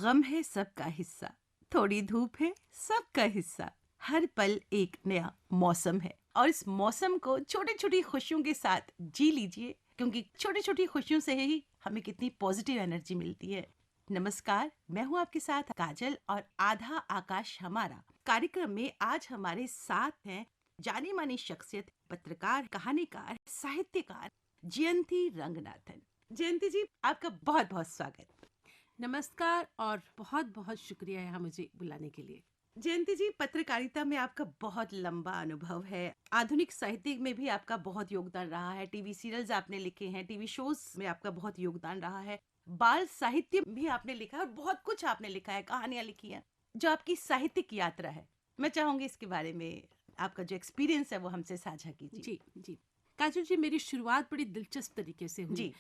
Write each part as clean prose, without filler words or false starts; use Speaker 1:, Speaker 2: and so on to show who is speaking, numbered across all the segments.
Speaker 1: गम है सबका हिस्सा, थोड़ी धूप है सबका हिस्सा, हर पल एक नया मौसम है और इस मौसम को छोटी छोटी खुशियों के साथ जी लीजिए, क्योंकि छोटी छोटी खुशियों से ही हमें कितनी पॉजिटिव एनर्जी मिलती है। नमस्कार, मैं हूँ आपके साथ काजल और आधा आकाश हमारा कार्यक्रम में आज हमारे साथ हैं जानी मानी शख्सियत, पत्रकार, कहानीकार, साहित्यकार जयंती रंगनाथन। जयंती जी, आपका बहुत बहुत स्वागत।
Speaker 2: नमस्कार और बहुत बहुत शुक्रिया यहाँ मुझे बुलाने के लिए।
Speaker 1: जयंती जी, पत्रकारिता में आपका बहुत लंबा अनुभव है, आधुनिक साहित्य में भी आपका बहुत योगदान रहा है, टीवी सीरियल्स आपने लिखे हैं, टीवी शोज में आपका बहुत योगदान रहा है, बाल साहित्य भी आपने लिखा है और बहुत कुछ आपने लिखा है, कहानियां लिखी हैं। जो आपकी साहित्यिक यात्रा है, मैं चाहूंगी इसके बारे में आपका जो एक्सपीरियंस है वो हमसे साझा कीजिए।
Speaker 2: जी जी, काजल जी, मेरी शुरुआत बड़ी दिलचस्प तरीके से हुई।
Speaker 1: जी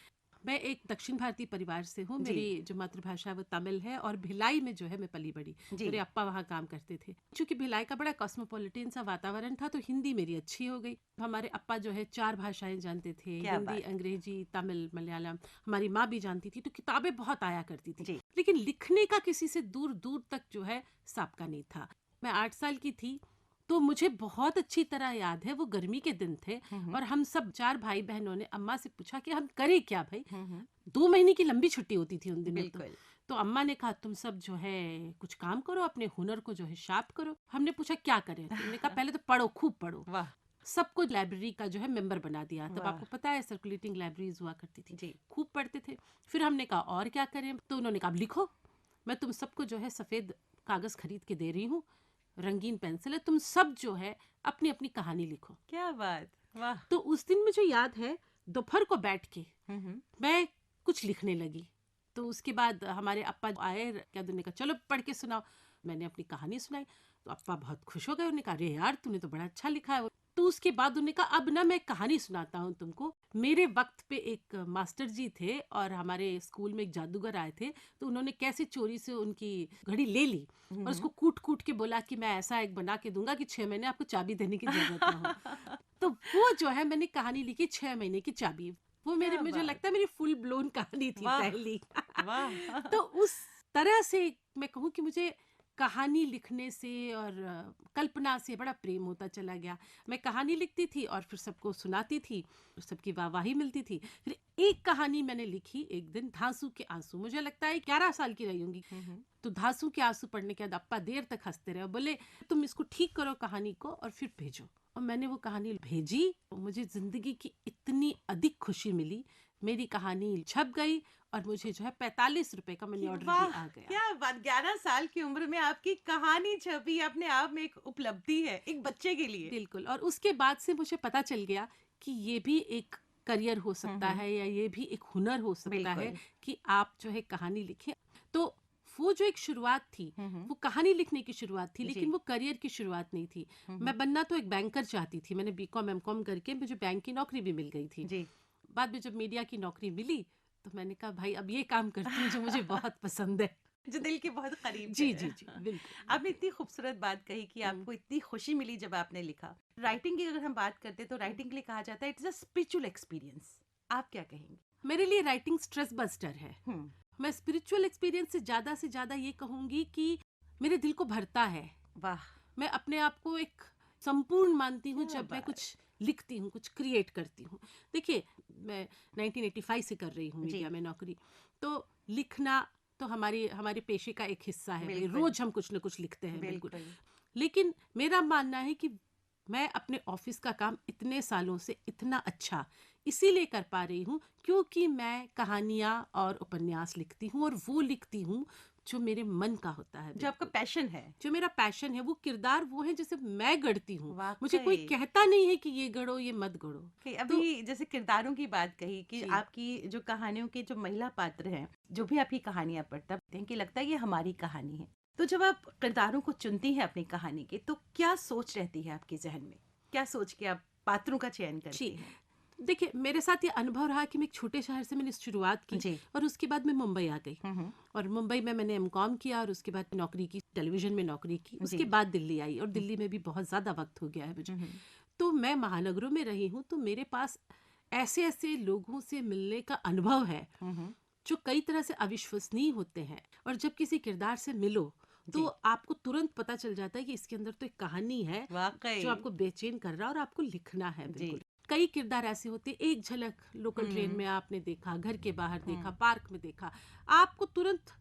Speaker 2: मैं एक दक्षिण भारतीय परिवार से हूँ।
Speaker 1: जी।
Speaker 2: मेरी जो मातृभाषा है वो तमिल है और भिलाई में जो है मैं पली बड़ी।
Speaker 1: जी।
Speaker 2: मेरे अप्पा वहाँ काम करते थे। चूंकि भिलाई का बड़ा कॉस्मोपॉलिटन सा वातावरण था तो हिंदी मेरी अच्छी हो गई। हमारे अप्पा जो है 4 भाषाएं जानते थे,
Speaker 1: क्या
Speaker 2: हिंदी,
Speaker 1: बात।
Speaker 2: अंग्रेजी, तमिल, मलयालम। हमारी माँ भी जानती थी तो किताबें बहुत आया करती थी।
Speaker 1: जी।
Speaker 2: लेकिन लिखने का किसी से दूर दूर तक जो है साबका नहीं था। मैं 8 साल की थी तो मुझे बहुत अच्छी तरह याद है, वो गर्मी के दिन थे और हम सब 4 भाई बहनों ने अम्मा से पूछा कि हम करें क्या भाई। 2 महीने की लंबी छुट्टी होती थी उन दिनों।
Speaker 1: बिल्कुल।
Speaker 2: तो अम्मा ने कहा तुम सब जो है कुछ काम करो, अपने हुनर को जो है शार्प करो। हमने पूछा क्या करें, तो उन्होंने कहा पहले तो पढ़ो, खूब पढ़ो।
Speaker 1: वाह।
Speaker 2: सबको लाइब्रेरी का जो है मेंबर बना दिया। तब
Speaker 1: वाह।
Speaker 2: आपको पता है सर्कुलेटिंग लाइब्रेरीज हुआ करती थी।
Speaker 1: जी।
Speaker 2: खूब पढ़ते थे। फिर हमने कहा और क्या करें, तो उन्होंने कहा लिखो, मैं तुम सबको जो है सफेद कागज खरीद के दे रही हूँ, रंगीन पेंसिल है, तुम सब जो है अपनी अपनी कहानी लिखो।
Speaker 1: क्या बात। वाह।
Speaker 2: तो उस दिन मुझे याद है दोपहर को बैठ के मैं कुछ लिखने लगी। तो उसके बाद हमारे अप्पा आए, क्या उन्होंने कहा चलो पढ़ के सुनाओ। मैंने अपनी कहानी सुनाई तो अप्पा बहुत खुश हो गए। उन्होंने कहा अरे यार तूने तो बड़ा अच्छा लिखा है। तो उसके बाद उन्होंने कहा अब ना मैं कहानी सुनाता हूँ तुमको। मेरे वक्त पे एक मास्टर जी थे और हमारे स्कूल में एक जादूगर आए थे, तो उन्होंने कैसे चोरी से उनकी घड़ी ले ली और उसको कूट कूट के बोला कि मैं ऐसा एक बना के दूंगा कि 6 महीने आपको चाबी देने की जरूरत ना हो। तो वो जो है मैंने कहानी लिखी 6 महीने की चाबी। वो मेरे,
Speaker 1: क्या
Speaker 2: मुझे
Speaker 1: बात।
Speaker 2: लगता है मेरी फुल ब्लोन कहानी थी
Speaker 1: वाह।
Speaker 2: पहली।
Speaker 1: वाह।
Speaker 2: तो उस तरह से मैं कहूँ कि मुझे कहानी लिखने से और कल्पना से बड़ा प्रेम होता चला गया। मैं कहानी लिखती थी और फिर सबको सुनाती थी, सबकी वाहवाही मिलती थी। फिर एक कहानी मैंने लिखी एक दिन, धांसू के आंसू। मुझे लगता है 11 साल की रही होंगी। तो धांसू के आंसू पढ़ने के बाद अप्पा देर तक हंसते रहे और बोले तुम इसको ठीक करो कहानी को और फिर भेजो। और मैंने वो कहानी भेजी। मुझे जिंदगी की इतनी अधिक खुशी मिली। मेरी कहानी छप गई और मुझे जो है 45 रुपए का मनी ऑर्डर भी
Speaker 1: वाह।
Speaker 2: आ गया।
Speaker 1: क्या बात, 11 साल की उम्र में आपकी कहानी छपी, अपने आप में एक उपलब्धि है एक बच्चे के लिए।
Speaker 2: बिल्कुल। और उसके बाद से मुझे पता चल गया कि ये भी एक करियर हो सकता है या ये भी एक हुनर हो सकता है
Speaker 1: बिल्कुल।
Speaker 2: कि आप जो है कहानी लिखें। तो वो जो एक शुरुआत थी वो कहानी लिखने की शुरुआत थी, लेकिन
Speaker 1: जी।
Speaker 2: वो करियर की शुरुआत नहीं थी। मैं बनना तो एक बैंकर चाहती थी। मैंने बीकॉम एमकॉम करके मुझे बैंक की नौकरी भी मिल गई थी।
Speaker 1: जी।
Speaker 2: बाद में जब मीडिया की नौकरी मिली तो मैंने कहा भाई अब ये काम करती हूँ जो मुझे बहुत पसंद है।
Speaker 1: जो दिल के बहुत करीब
Speaker 2: जी
Speaker 1: है।
Speaker 2: जी जी, बिल्कुल
Speaker 1: आपने
Speaker 2: बिल्कुल।
Speaker 1: इतनी खूबसूरत बात कही कि आपको इतनी खुशी मिली जब आपने लिखा। राइटिंग की अगर हम बात करते तो राइटिंग के लिए कहा जाता है इट्स अ स्पिरिचुअल एक्सपीरियंस। आप क्या कहेंगे?
Speaker 2: मेरे लिए राइटिंग स्ट्रेस बस्टर है।
Speaker 1: हम्म।
Speaker 2: मैं स्पिरिचुअल एक्सपीरियंस से ज्यादा ये कहूंगी कि मेरे दिल को भरता है।
Speaker 1: वाह।
Speaker 2: मैं अपने आप को एक संपूर्ण मानती हूँ
Speaker 1: क्या
Speaker 2: जब मैं
Speaker 1: बात।
Speaker 2: कुछ लिखती हूँ, कुछ क्रिएट करती हूँ। देखिए, मैं 1985 से कर रही हूँ
Speaker 1: जी।
Speaker 2: मीडिया में नौकरी। तो लिखना तो हमारी हमारे पेशे का एक हिस्सा है भाई,
Speaker 1: बिल्कुल।
Speaker 2: रोज हम कुछ न कुछ लिखते हैं। बिल्कुल।
Speaker 1: बिल्कुल।
Speaker 2: लेकिन मेरा मानना है कि मैं अपने ऑफिस का काम इतने सालों से इतना अच्छा इसीलिए कर पा रही हूँ क्योंकि मैं कहानियाँ और उपन्यास लिखती हूँ और वो लिखती हूँ जो मेरे मन का होता है।
Speaker 1: जो आपका
Speaker 2: बिल्कुल
Speaker 1: पैशन है।
Speaker 2: जो मेरा पैशन है, वो किरदार वो है जैसे मैं गढ़ती हूँ। मुझे कोई
Speaker 1: वाकई।
Speaker 2: कहता नहीं है कि ये गढ़ो ये मत गढ़ो।
Speaker 1: कि
Speaker 2: तो
Speaker 1: अभी जैसे किरदारों की बात कही कि
Speaker 2: जी
Speaker 1: आपकी जो कहानियों के जो महिला पात्र हैं, जो भी आपकी कहानियां पढ़ता हैं कि लगता है ये हमारी कहानी है। तो जब आप किरदारों को चुनती हैं अपनी कहानी के, तो क्या सोच रहती है आपके जहन में? क्या सोच के आप पात्रों का चयन
Speaker 2: जी,
Speaker 1: करती हैं?
Speaker 2: देखिए मेरे साथ ये अनुभव रहा कि मैं एक छोटे शहर से मैंने शुरुआत की
Speaker 1: जी।
Speaker 2: और उसके बाद मैं मुंबई आ गई।
Speaker 1: हम्म।
Speaker 2: और मुंबई में मैंने एमकॉम किया और उसके बाद नौकरी की, टेलीविजन में नौकरी की।
Speaker 1: जी।
Speaker 2: उसके बाद दिल्ली आई और दिल्ली में भी बहुत ज़्यादा वक्त हो गया है मुझे। तो मैं महानगरों में रही हूँ तो मेरे पास ऐसे ऐसे लोगों से मिलने का अनुभव है जो कई तरह से अविश्वसनीय होते हैं, और जब किसी किरदार से मिलो तो आपको तुरंत पता चल जाता है कि इसके अंदर तो एक कहानी है
Speaker 1: वाकई
Speaker 2: जो आपको बेचैन कर रहा है और आपको लिखना है। बिल्कुल कई किरदार ऐसे होते हैं, एक झलक लोकल ट्रेन में आपने देखा, घर के बाहर देखा, पार्क में देखा, आपको तुरंत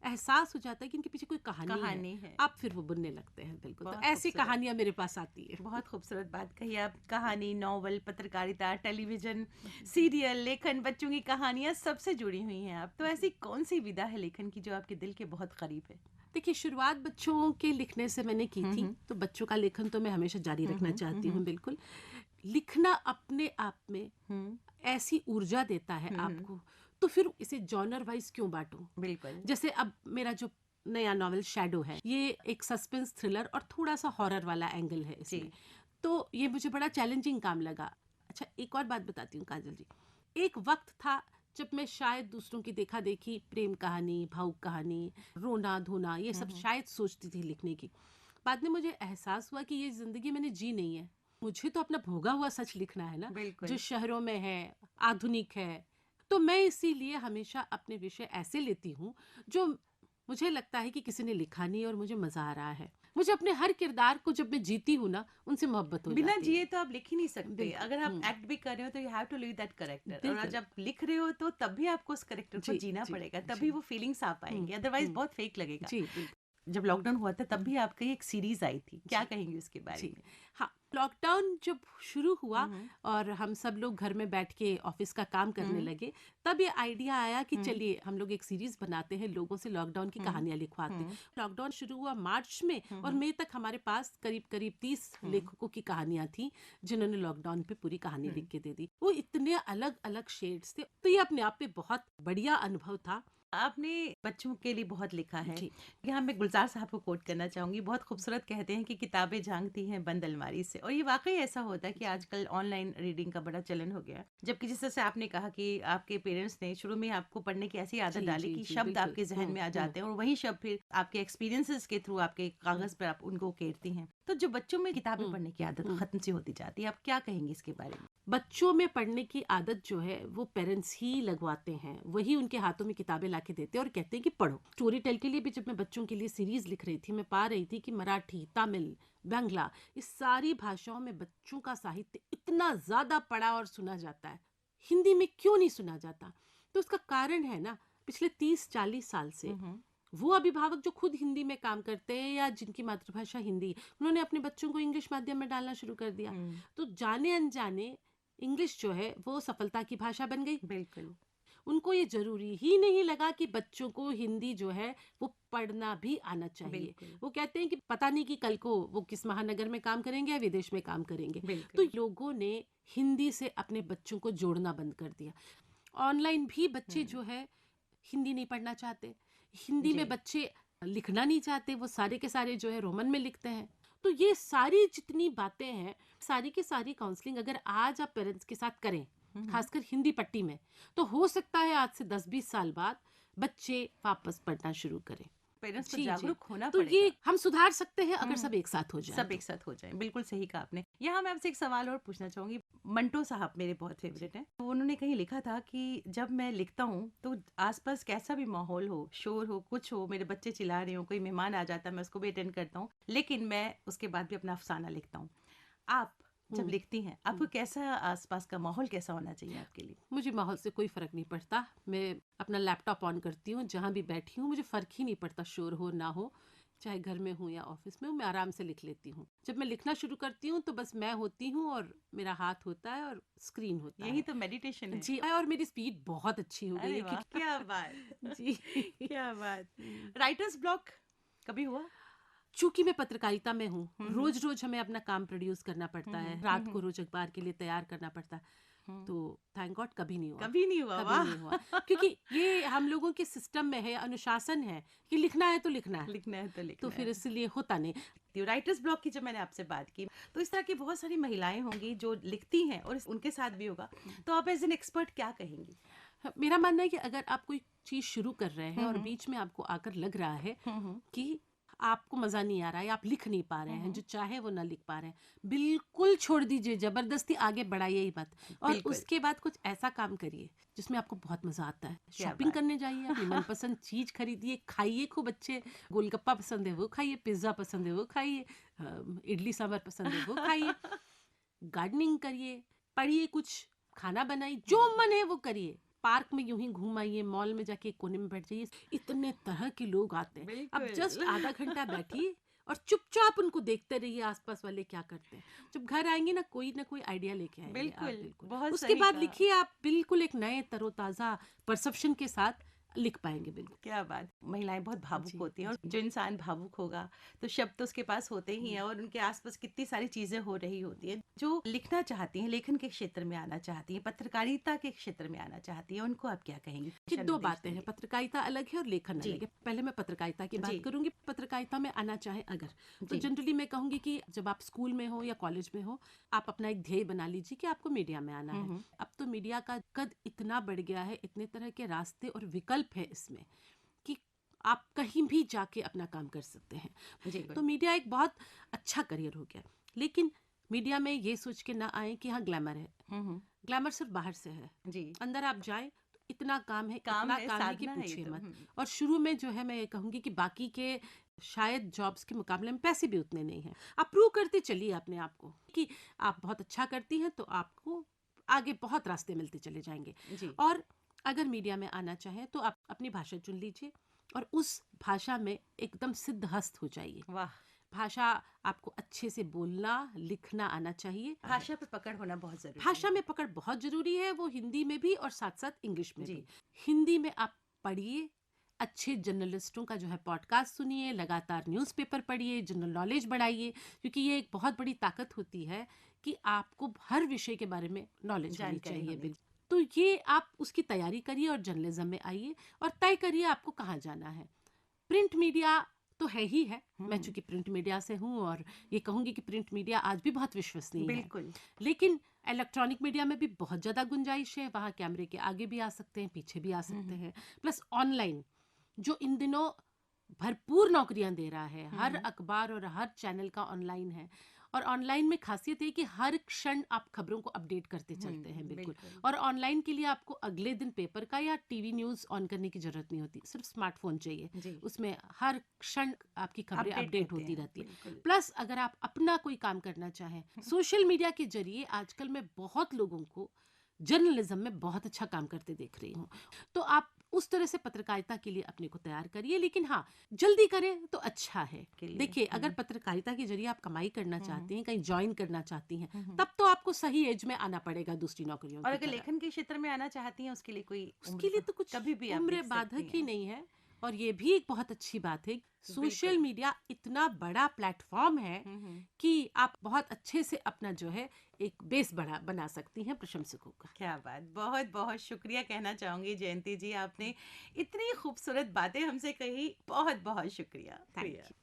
Speaker 2: एहसास हो जाता है कि इनके पीछे कोई कहानी है। आप फिर वो बुनने लगते हैं। बिल्कुल, तो ऐसी कहानियां मेरे पास आती है।
Speaker 1: बहुत खूबसूरत बात कही आप। कहानी, नॉवल, पत्रकारिता, टेलीविजन, सीरियल, लेखन, बच्चों की कहानियां सबसे जुड़ी हुई हैं आप। तो ऐसी कौन सी विधा है लेखन की जो आपके दिल के बहुत करीब है?
Speaker 2: देखिए, शुरुआत बच्चों के लिखने से मैंने की थी, तो बच्चों का लेखन तो मैं हमेशा जारी रखना चाहती हूँ। बिल्कुल, लिखना अपने आप में ऐसी ऊर्जा देता है आपको, तो फिर इसे जॉनर वाइज क्यों बांटूं?
Speaker 1: बिल्कुल।
Speaker 2: जैसे अब मेरा जो नया नॉवेल शैडो है, ये एक सस्पेंस थ्रिलर और थोड़ा सा हॉरर वाला एंगल है इसमें, तो ये मुझे बड़ा चैलेंजिंग काम लगा। अच्छा, एक और बात बताती हूँ काजल जी, एक वक्त था जब मैं शायद दूसरों की देखा देखी प्रेम कहानी, भावुक कहानी, रोना धोना, ये सब शायद सोचती थी लिखने की। बाद में मुझे एहसास हुआ कि ये जिंदगी मैंने जी नहीं है, मुझे तो अपना भोगा हुआ सच लिखना है ना, जो शहरों में है, आधुनिक है। तो मैं इसीलिए हमेशा अपने विषय ऐसे लेती हूँ जो मुझे लगता है कि किसी ने लिखा नहीं और मुझे मजा आ रहा है। मुझे अपने हर किरदार को जब मैं जीती हूँ ना, उनसे मोहब्बत हो
Speaker 1: बिना
Speaker 2: जाती
Speaker 1: जिए
Speaker 2: है।
Speaker 1: तो आप लिख ही नहीं सकते। अगर आप एक्ट भी कर रहे हो तो you have to live that character, और जब लिख रहे हो तो तब भी आपको उस कैरेक्टर को जीना पड़ेगा, तभी वो फीलिंग्स आ पाएंगी, अदरवाइज बहुत फेक लगेगा। जब लॉकडाउन हुआ था तब भी आपकी एक सीरीज आई थी, क्या कहेंगे उसके बारे में?
Speaker 2: हाँ, लॉकडाउन जब शुरू हुआ और हम सब लोग घर में बैठ के ऑफिस का काम करने लगे, तब ये आइडिया आया कि चलिए हम लोग एक सीरीज बनाते हैं, लोगों से लॉकडाउन की कहानियां लिखवाते हैं। लॉकडाउन शुरू हुआ मार्च में और मई तक हमारे पास करीब करीब 30 लेखकों की कहानियां थी जिन्होंने लॉकडाउन पे पूरी कहानी लिख के दे दी। वो इतने अलग अलग शेड्स थे, तो ये अपने आप में बहुत बढ़िया अनुभव था।
Speaker 1: आपने बच्चों के लिए बहुत लिखा है। यहाँ मैं गुलजार साहब को कोट करना चाहूंगी, बहुत खूबसूरत कहते हैं कि किताबें झांकती हैं बंद अलमारी से, और ये वाकई ऐसा होता है कि आजकल ऑनलाइन रीडिंग का बड़ा चलन हो गया। जबकि जिस तरह से आपने कहा कि आपके पेरेंट्स ने शुरू में आपको पढ़ने की ऐसी आदत डाली कि शब्द आपके जहन में आ जाते हैं और वही शब्द फिर आपके एक्सपीरियंसेस के थ्रू आपके कागज पर आप उनको उकेरती हैं। तो जो बच्चों में किताबें पढ़ने की आदत खत्म सी होती जाती है, आप क्या कहेंगे इसके बारे में?
Speaker 2: बच्चों में पढ़ने की आदत जो है वो पेरेंट्स ही लगवाते हैं, वही उनके हाथों में किताबें लाके देते हैं और कहते हैं कि पढ़ो। स्टोरी टेल के लिए भी जब मैं बच्चों के लिए सीरीज लिख रही थी, मैं पा रही थी कि मराठी, तमिल, बांग्ला, इस सारी भाषाओं में बच्चों का साहित्य इतना ज्यादा पढ़ा और सुना जाता है, हिंदी में क्यों नहीं सुना जाता? तो उसका कारण है ना, पिछले 30-40 साल से वो अभिभावक जो खुद हिंदी में काम करते हैं या जिनकी मातृभाषा हिंदी है, उन्होंने अपने बच्चों को इंग्लिश माध्यम में डालना शुरू कर दिया। तो जाने अनजाने इंग्लिश जो है वो सफलता की भाषा बन गई।
Speaker 1: बिल्कुल।
Speaker 2: उनको ये जरूरी ही नहीं लगा कि बच्चों को हिंदी जो है वो पढ़ना भी आना चाहिए। वो कहते हैं कि पता नहीं कि कल को वो किस महानगर में काम करेंगे या विदेश में काम करेंगे। तो लोगों ने हिंदी से अपने बच्चों को जोड़ना बंद कर दिया। ऑनलाइन भी बच्चे जो है हिंदी नहीं पढ़ना चाहते, हिंदी में बच्चे लिखना नहीं चाहते, वो सारे के सारे जो है रोमन में लिखते हैं। तो ये सारी जितनी बातें हैं, सारी की सारी काउंसलिंग अगर आज आप पेरेंट्स के साथ करें, खासकर हिंदी पट्टी में, तो हो सकता है आज से 10-20 साल बाद बच्चे वापस पढ़ना शुरू करें।
Speaker 1: पेरेंट्स को जागरूक होना
Speaker 2: तो
Speaker 1: पड़ेगा।
Speaker 2: ये हम सुधार सकते हैं अगर सब एक साथ हो जाए।
Speaker 1: सब एक साथ हो जाए, बिल्कुल सही कहा आपने। यहाँ मैं आपसे एक सवाल और पूछना चाहूंगी। मंटो साहब मेरे बहुत फेवरेट हैं। तो उन्होंने कहीं लिखा था कि जब मैं लिखता हूँ तो आसपास कैसा भी माहौल हो, शोर हो, कुछ हो, मेरे बच्चे चिल्ला रहे हो, कोई मेहमान आ जाता है, मैं उसको भी अटेंड करता हूँ, लेकिन मैं उसके बाद भी अपना अफसाना लिखता हूँ। आप जब लिखती हैं, आपको कैसा आसपास का माहौल कैसा होना चाहिए आपके लिए?
Speaker 2: मुझे माहौल से कोई फर्क नहीं पड़ता। मैं अपना लैपटॉप ऑन करती हूँ, जहाँ भी बैठी हूँ मुझे फर्क ही नहीं पड़ता, शोर हो ना हो, चाहे घर में हूँ या ऑफिस में हूँ, मैं आराम से लिख लेती हूँ। जब मैं लिखना शुरू करती हूँ तो बस मैं होती हूँ और मेरा हाथ होता है और स्क्रीन होता है।
Speaker 1: यही तो मेडिटेशन है।
Speaker 2: जी, और मेरी स्पीड बहुत अच्छी हो गई है।
Speaker 1: क्या बात।
Speaker 2: जी
Speaker 1: क्या बात। राइटर्स ब्लॉक कभी हुआ?
Speaker 2: चूंकि मैं पत्रकारिता में हूँ, रोज रोज हमें अपना काम प्रोड्यूस करना पड़ता है, रात को रोज अखबार के लिए तैयार करना पड़ता है, तो थैंक गॉड कभी नहीं हुआ।
Speaker 1: कभी नहीं हुआ?
Speaker 2: कभी नहीं हुआ क्योंकि ये हम लोगों के सिस्टम में है, अनुशासन है कि लिखना है तो लिखना है,
Speaker 1: लिखना है तो लिखना
Speaker 2: तो फिर इसलिए होता नहीं।
Speaker 1: राइटर्स ब्लॉक की जब मैंने आपसे बात की, तो इस तरह की बहुत सारी महिलाएं होंगी जो लिखती हैं और उनके साथ भी होगा, तो आप एज एन एक्सपर्ट क्या कहेंगी?
Speaker 2: मेरा मानना है कि अगर आप कोई चीज शुरू कर रहे हैं और बीच में आपको आकर लग रहा है कि आपको मजा नहीं आ रहा है, आप लिख नहीं पा रहे हैं, जो चाहे वो ना लिख पा रहे हैं, बिल्कुल छोड़ दीजिए, जबरदस्ती आगे बढ़ाइए ही मत। और
Speaker 1: बिल्कुल।
Speaker 2: उसके बाद कुछ ऐसा काम करिए जिसमें आपको बहुत मजा आता है।
Speaker 1: क्या
Speaker 2: शॉपिंग
Speaker 1: बात।
Speaker 2: करने जाइए, अपनी मनपसंद चीज खरीदिए, खाइए खूब अच्छे, गोलगप्पा पसंद है वो खाइए, पिज्जा पसंद है वो खाइए, इडली सांभर पसंद है वो खाइए, गार्डनिंग करिए, पढ़िए कुछ, खाना बनाइए, जो मन है वो करिए, पार्क में यूं ही घूम आइए, मॉल में जाके एक कोने में बैठ जाइए, इतने तरह के लोग आते हैं। अब
Speaker 1: बिल्कुल।
Speaker 2: जस्ट आधा घंटा बैठिए और चुपचाप उनको देखते रहिए आसपास वाले क्या करते हैं। जब घर आएंगे ना कोई आइडिया लेके आएंगे आप,
Speaker 1: बिल्कुल,
Speaker 2: बिल्कुल।
Speaker 1: बहुत
Speaker 2: उसके
Speaker 1: सही
Speaker 2: बाद
Speaker 1: कहा।
Speaker 2: लिखिए, आप बिल्कुल एक नए तरोताजा परसेप्शन के साथ लिख पाएंगे, बिल्कुल।
Speaker 1: क्या बात। महिलाएं बहुत भावुक
Speaker 2: जी,
Speaker 1: होती हैं, और
Speaker 2: जी।
Speaker 1: जो इंसान भावुक होगा तो शब्द तो उसके पास होते ही हैं, और उनके आसपास कितनी सारी चीजें हो रही होती हैं। जो लिखना चाहती हैं, लेखन के क्षेत्र में आना चाहती हैं, पत्रकारिता के क्षेत्र में आना चाहती हैं, उनको आप क्या कहेंगी?
Speaker 2: कि
Speaker 1: दिशा
Speaker 2: दो
Speaker 1: निर्देश
Speaker 2: बातें हैं,
Speaker 1: देंगे।
Speaker 2: पत्रकारिता अलग है और लेखन
Speaker 1: जी।
Speaker 2: अलग है। पहले मैं पत्रकारिता की
Speaker 1: जी।
Speaker 2: बात करूंगी। पत्रकारिता में आना चाहे अगर, तो
Speaker 1: जी।
Speaker 2: जनरली मैं कहूंगी कि जब आप स्कूल में हो या कॉलेज में हो, आप अपना एक ध्येय बना लीजिए कि आपको मीडिया में आना है। अब तो मीडिया का कद इतना बढ़ गया है, इतने तरह के रास्ते और विकल्प है इसमें कि आप कहीं भी जाके अपना काम कर सकते हैं।
Speaker 1: जी।
Speaker 2: तो मीडिया एक बहुत अच्छा करियर हो गया, लेकिन मीडिया में ये सोच के ना आए कि हाँ ग्लैमर है। ग्लैमर सिर्फ बाहर से है,
Speaker 1: जी।
Speaker 2: अंदर आप जाए तो इतना काम है,
Speaker 1: काम
Speaker 2: इतना
Speaker 1: है,
Speaker 2: काम है कि
Speaker 1: साधना है ये
Speaker 2: पूछिए
Speaker 1: तो।
Speaker 2: मत। और शुरू में जो है मैं ये कहूंगी कि बाकी के शायद जॉब्स के मुकाबले में पैसे भी उतने नहीं हैं। आप प्रूव करते चलिए अपने आप को कि आप बहुत अच्छा करती हैं, तो आपको आगे बहुत रास्ते मिलते चले जाएंगे।
Speaker 1: जी।
Speaker 2: और अगर मीडिया में आना चाहें तो आप अपनी भाषा चुन लीजिए और उस भाषा में एकदम सिद्धहस्त हो जाइए।
Speaker 1: वाह।
Speaker 2: भाषा आपको अच्छे से बोलना लिखना आना चाहिए।
Speaker 1: भाषा पे पकड़ होना बहुत जरूरी
Speaker 2: भाषा
Speaker 1: है।
Speaker 2: में पकड़ बहुत जरूरी है, वो हिंदी में भी और साथ साथ इंग्लिश में
Speaker 1: जी।
Speaker 2: भी। हिंदी में आप पढ़िए, अच्छे जर्नलिस्टों का जो है पॉडकास्ट सुनिए, लगातार न्यूज़पेपर पढ़िए, जनरल नॉलेज बढ़ाइए, क्योंकि ये एक बहुत बड़ी ताकत होती है कि आपको हर विषय के बारे में नॉलेज होनी
Speaker 1: जानकारी
Speaker 2: चाहिए।
Speaker 1: होनी
Speaker 2: बिल्कुल। तो ये आप उसकी तैयारी करिए और जर्नलिज्म में आइए और तय करिए आपको कहाँ जाना है। प्रिंट मीडिया तो है ही है, मैं चूंकि प्रिंट मीडिया से हूँ और ये कहूंगी कि प्रिंट मीडिया आज भी बहुत विश्वसनीय है।
Speaker 1: बिल्कुल।
Speaker 2: लेकिन इलेक्ट्रॉनिक मीडिया में भी बहुत ज़्यादा गुंजाइश है, वहाँ कैमरे के आगे भी आ सकते हैं, पीछे भी आ सकते हैं। प्लस ऑनलाइन जो इन दिनों भरपूर नौकरियां दे रहा है, हर अखबार और हर चैनल का ऑनलाइन है। और ऑनलाइन में खासियत है कि हर क्षण आप खबरों को अपडेट करते चलते हैं, बिल्कुल। और ऑनलाइन के लिए आपको अगले दिन पेपर का या टीवी न्यूज़ ऑन करने की जरूरत नहीं होती, सिर्फ स्मार्टफोन चाहिए।
Speaker 1: जी।
Speaker 2: उसमें हर क्षण आपकी खबरें अपडेट होती रहती है।
Speaker 1: बिल्कुल।
Speaker 2: प्लस अगर आप अपना कोई काम करना चाहें, सोशल मीडिया के जरिए आजकल मैं बहुत लोगों को जर्नलिज्म में बहुत अच्छा काम करते देख रही हूँ। तो आप उस तरह से पत्रकारिता के लिए अपने को तैयार करिए, लेकिन हाँ जल्दी करें तो अच्छा है। देखिए, अगर पत्रकारिता के जरिए आप कमाई करना चाहती हैं, कहीं ज्वाइन करना चाहती हैं, तब तो आपको सही एज में आना पड़ेगा दूसरी नौकरियों
Speaker 1: और
Speaker 2: की
Speaker 1: अगर
Speaker 2: तरह।
Speaker 1: लेखन के क्षेत्र में आना चाहती हैं, उसके लिए कोई
Speaker 2: उसके लिए तो कुछ
Speaker 1: कभी भी आप
Speaker 2: उम्र
Speaker 1: लिख सकती
Speaker 2: बाधक ही
Speaker 1: हैं।
Speaker 2: नहीं है। और ये भी एक बहुत अच्छी बात है, सोशल मीडिया इतना बड़ा प्लेटफॉर्म है कि आप बहुत अच्छे से अपना जो है एक बेस बना सकती हैं प्रशंसकों का।
Speaker 1: क्या बात। बहुत बहुत शुक्रिया कहना चाहूंगी जयंती जी, आपने इतनी खूबसूरत बातें हमसे कही। बहुत बहुत शुक्रिया।
Speaker 2: Thank you.